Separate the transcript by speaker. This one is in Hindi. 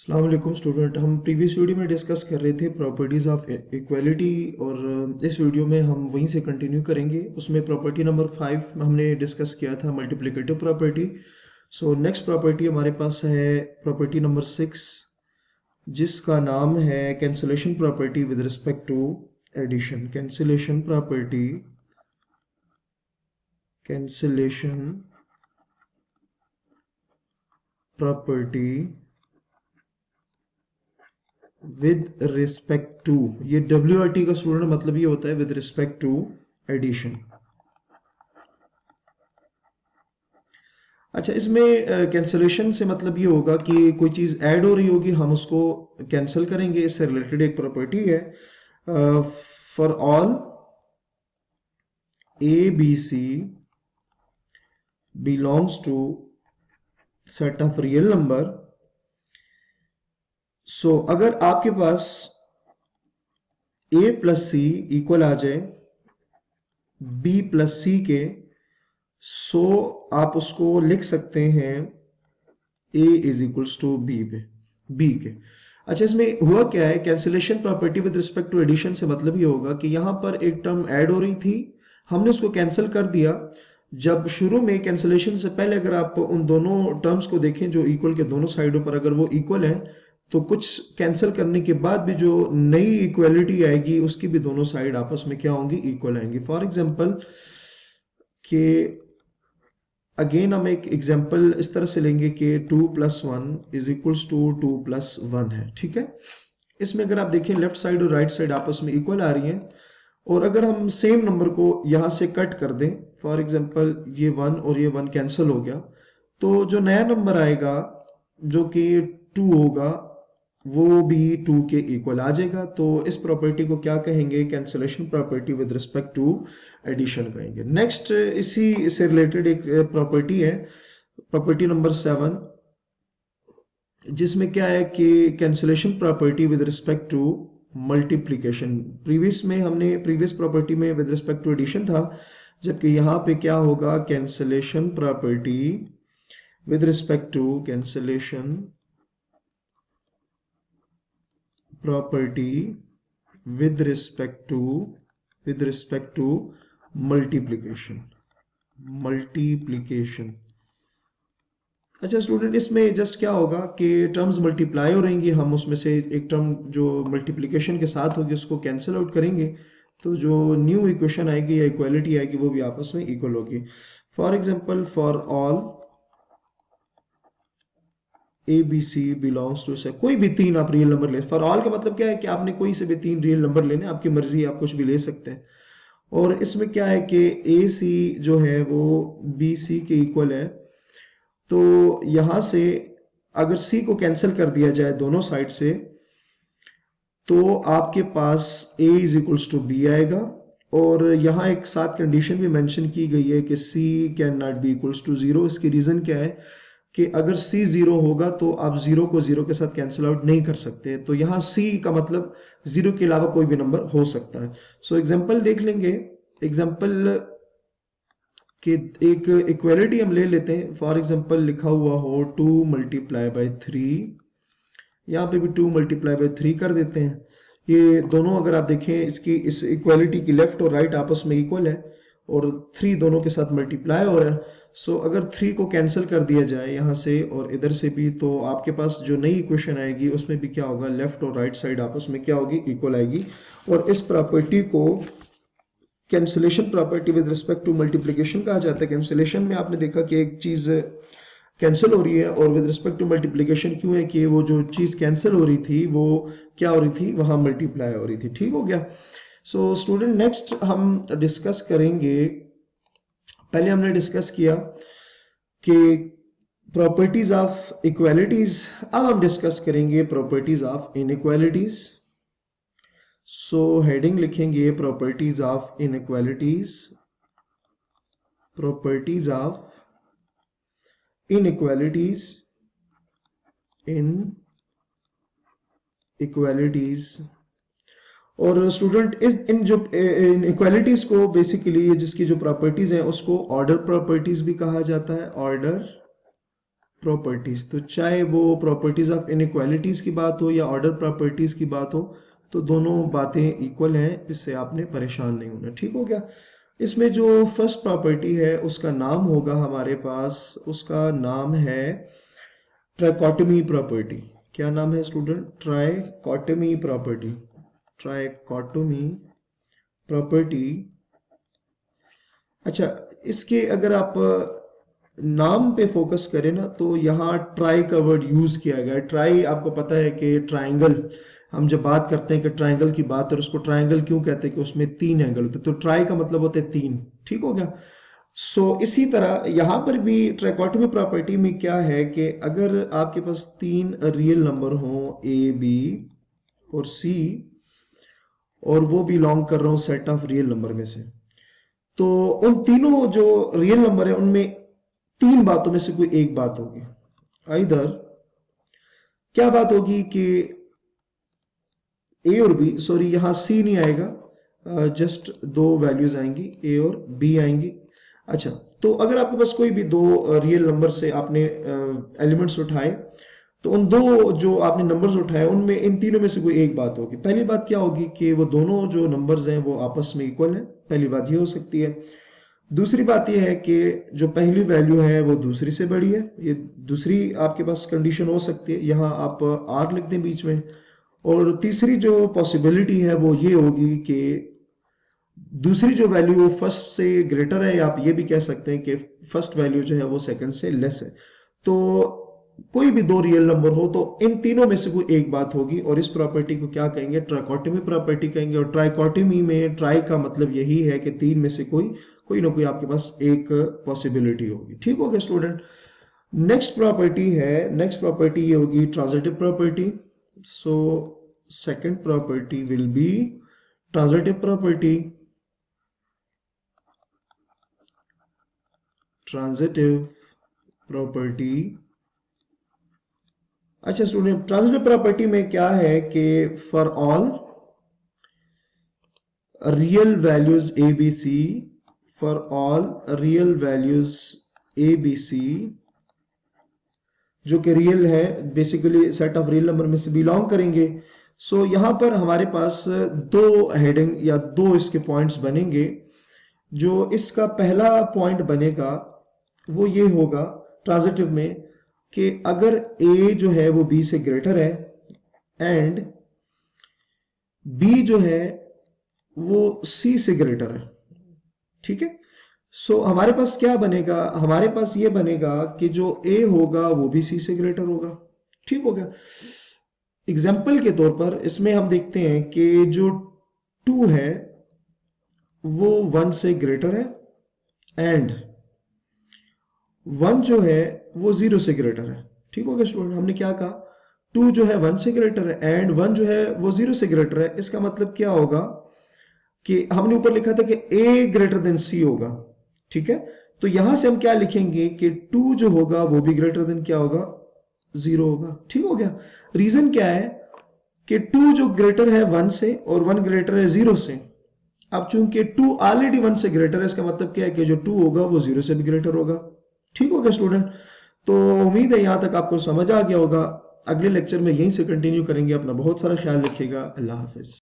Speaker 1: अस्सलाम वालेकुम स्टूडेंट। हम प्रीवियस वीडियो में डिस्कस कर रहे थे प्रॉपर्टीज़ ऑफ इक्वालिटी और इस वीडियो में हम वहीं से कंटिन्यू करेंगे। उसमें प्रॉपर्टी नंबर 5 हमने डिस्कस किया था multiplicative property. So next property हमारे पास है प्रॉपर्टी नंबर 6 जिसका नाम है cancellation property with respect to addition. Cancellation property with respect to, ये WRT का स्टूडेंट मतलब ये होता है विद रिस्पेक्ट टू एडिशन। अच्छा, इसमें कैंसिलेशन से मतलब ये होगा कि कोई चीज ऐड हो रही होगी, हम उसको कैंसिल करेंगे। इससे रिलेटेड एक प्रॉपर्टी है for all ABC belongs to set of real number. So अगर आपके पास A प्लस सी इक्वल आ जाए B प्लस सी के, सो आप उसको लिख सकते हैं A is equals to B के। अच्छा, इसमें हुआ क्या है, cancellation property with respect to addition से मतलब ये होगा कि यहां पर एक टर्म ऐड हो रही थी, हमने उसको कैंसिल कर दिया। जब शुरू में कैंसिलेशन से पहले अगर आप उन दोनों टर्म्स को देखें जो इक्वल के दोनों साइडों पर अगर वो इक्वल है, तो कुछ कैंसिल करने के बाद भी जो नई इक्वलिटी आएगी उसकी भी दोनों साइड आपस में क्या होंगी, इक्वल आएंगी। फॉर एग्जाम्पल के अगेन हम एक एग्जाम्पल इस तरह से लेंगे कि 2 + 1 इज इक्वल्स टू 2 + 1 है, ठीक है। इसमें अगर आप देखें लेफ्ट साइड और राइट साइड आपस में इक्वल आ रही हैं, और अगर हम सेम नंबर को यहां से कट कर दें, फॉर एग्जाम्पल ये 1 और ये 1 कैंसिल हो गया, तो जो नया नंबर आएगा जो कि 2 होगा वो भी 2 के इक्वल आ जाएगा। तो इस प्रॉपर्टी को क्या कहेंगे, cancellation property with respect to addition कहेंगे। नेक्स्ट इसी से रिलेटेड एक प्रॉपर्टी है प्रॉपर्टी नंबर 7, जिसमें क्या है कि cancellation property with respect to multiplication. Previous property में विद रिस्पेक्ट टू एडिशन था, जबकि यहां पे क्या होगा, cancellation property with respect to multiplication. अच्छा स्टूडेंट, इसमें जस्ट क्या होगा कि टर्म्स मल्टीप्लाई हो रहेंगी, हम उसमें से एक टर्म जो मल्टीप्लिकेशन के साथ होगी उसको कैंसिल आउट करेंगे, तो जो न्यू इक्वेशन आएगी या इक्वालिटी आएगी वो भी आपस में इक्वल होगी। For example, for all ABC belongs to से कोई भी 3 आप रियल नंबर ले। फॉर ऑल का मतलब क्या है कि आपने कोई से भी 3 रियल नंबर लेने, आपकी मर्जी, आप कुछ भी ले सकते हैं। और इसमें क्या है कि AC जो है वो BC के इक्वल है, तो यहां से अगर C को कैंसिल कर दिया जाए दोनों साइड से, तो आपके पास A is equals to B आएगा। और यहां एक साथ कंडीशन भी मेंशन की गई है कि C can not be equals to 0। इसकी रीजन क्या है कि अगर C 0 होगा तो आप 0 को 0 के साथ कैंसिल आउट नहीं कर सकते, तो यहां C का मतलब 0 के अलावा कोई भी नंबर हो सकता है। सो एग्जाम्पल देख लेंगे। एग्जाम्पल कि एक इक्वालिटी हम ले लेते हैं। फॉर एग्जांपल लिखा हुआ हो 2 × 3, यहाँ पे भी 2 × 3 कर देते हैं। ये दोनों अगर आप देखें इसकी इस इक्वालिटी की लेफ्ट और राइट आपस में इक्वल है और 3 दोनों के साथ मल्टीप्लाई हो रहा है। सो अगर 3 को कैंसिल कर दिया जाए यहाँ से और इधर से भी, तो आपके पास जो नई इक्वेशन आएगी उसमें भी क्या होगा, लेफ्ट और राइट साइड आपस में क्या होगी, इक्वल आएगी। और इस प्रॉपर्टी को cancellation property with respect to multiplication कहा जाता है। कैंसिलेशन में आपने देखा कि एक चीज कैंसिल हो रही है, और विद रिस्पेक्ट टू मल्टीप्लिकेशन क्यों है कि वो जो चीज कैंसिल हो रही थी वो क्या हो रही थी, वहां मल्टीप्लाई हो रही थी। ठीक हो गया। सो स्टूडेंट, नेक्स्ट हम डिस्कस करेंगे, पहले हमने डिस्कस किया कि प्रॉपर्टीज ऑफ इक्वालिटीज, अब हम डिस्कस करेंगे properties of inequalities. So heading लिखेंगे properties of inequalities, properties of inequalities, inequalities. और स्टूडेंट इन जो इनइक्वालिटीज को बेसिकली जिसकी जो प्रॉपर्टीज हैं उसको ऑर्डर प्रॉपर्टीज भी कहा जाता है, ऑर्डर प्रॉपर्टीज, तो चाहे वो प्रॉपर्टीज ऑफ इनइक्वालिटीज की बात हो या ऑर्डर प्रॉपर्टीज की बात हो, तो दोनों बातें इक्वल हैं, इससे आपने परेशान नहीं होना। ठीक हो गया। इसमें जो फर्स्ट प्रॉपर्टी है उसका नाम होगा हमारे पास, उसका नाम है ट्राइकोटमी प्रॉपर्टी। क्या नाम है स्टूडेंट? ट्राइकोटमी प्रॉपर्टी। ट्राइकोटमी प्रॉपर्टी। अच्छा, इसके अगर आप नाम पे फोकस करें ना, तो यहाँ ट्राई का वर्ड यूज किया गया है। ट्राई आपको पता है कि ट्राइंगल, हम जब बात करते हैं कि ट्राइंगल की बात, और उसको ट्राइंगल क्यों कहते हैं कि उसमें 3 एंगल होते हैं, तो ट्राई का मतलब होता है 3। ठीक हो गया। सो इसी तरह यहां पर भी ट्राइकोटमी प्रॉपर्टी में क्या है कि अगर आपके पास 3 रियल नंबर हो, ए बी और सी, और वो बिलोंग कर रहा हूं सेट ऑफ रियल नंबर में से, तो उन तीनों जो रियल नंबर है उनमें 3 बातों में से कोई एक बात होगी। इधर क्या बात होगी कि ए और बी, सॉरी यहां सी नहीं आएगा, जस्ट 2 वैल्यूज आएंगी, ए और बी आएंगी। अच्छा, तो अगर आपके पास कोई भी 2 रियल नंबर से आपने एलिमेंट्स उठाए, तो उन 2 जो आपने नंबर्स उठाए उनमें इन तीनों में से कोई एक बात होगी। पहली बात क्या होगी कि वो दोनों जो नंबर्स हैं वो आपस में इक्वल हैं, पहली बात ये हो सकती है। दूसरी बात यह है कि जो पहली वैल्यू है वो दूसरी से बड़ी है, ये दूसरी आपके पास कंडीशन हो सकती है, यहां आप आर लिख दें बीच में। और तीसरी जो पॉसिबिलिटी है वो ये होगी कि दूसरी जो वैल्यू फर्स्ट से ग्रेटर है, या आप ये भी कह सकते हैं कि फर्स्ट वैल्यू जो है वो सेकंड से लेस है। तो कोई भी 2 रियल नंबर हो तो इन तीनों में से कोई एक बात होगी, और इस प्रॉपर्टी को क्या कहेंगे? ट्राइकोटमी प्रॉपर्टी कहेंगे। और ट्राइकोटमी में ट्राई का मतलब यही है कि 3 में से कोई ना कोई आपके पास एक पॉसिबिलिटी होगी। ठीक हो गया स्टूडेंट। नेक्स्ट प्रॉपर्टी ये होगी transitive property. So second property will be transitive property. Transitive property. अच्छा स्टूडेंट, ट्रांजिटिव प्रॉपर्टी में क्या है कि for all real values A B C, for all real values A B C, जो कि रियल है, basically set of real number में से बिलोंग करेंगे। सो यहां पर हमारे पास 2 हेडिंग या 2 इसके पॉइंट्स बनेंगे। जो इसका पहला पॉइंट बनेगा वो ये होगा ट्रांजिटिव में कि अगर ए जो है वो बी से ग्रेटर है एंड बी जो है वो सी से ग्रेटर है। ठीक है। सो हमारे पास क्या बनेगा? हमारे पास ये बनेगा कि जो ए होगा वो भी सी से ग्रेटर होगा। ठीक हो गया। एग्जाम्पल के तौर पर इसमें हम देखते हैं कि जो 2 है वो 1 से ग्रेटर है एंड 1 जो है वो 0 से ग्रेटर है। ठीक हो गया स्टूडेंट। हमने क्या कहा? 2 जो है 1 से ग्रेटर है एंड 1 जो है वो 0 से ग्रेटर है। इसका मतलब क्या होगा कि हमने ऊपर लिखा था कि a ग्रेटर देन c होगा। ठीक है। तो यहां से हम क्या लिखेंगे कि 2 जो होगा वो भी ग्रेटर देन क्या होगा? 0 होगा। ठीक हो गया। रीजन क्या है कि 2 जो ग्रेटर है 1 से और 1 ग्रेटर है 0 से। अब चूंकि 2 ऑलरेडी 1 से ग्रेटर है, इसका मतलब क्या है कि जो 2 होगा वो 0 से भी ग्रेटर होगा। ठीक हो गया स्टूडेंट। तो उम्मीद है यहां तक आपको समझ आ गया होगा। अगले लेक्चर में यहीं से कंटिन्यू करेंगे। अपना बहुत सारा ख्याल रखिएगा। अल्लाह हाफिज।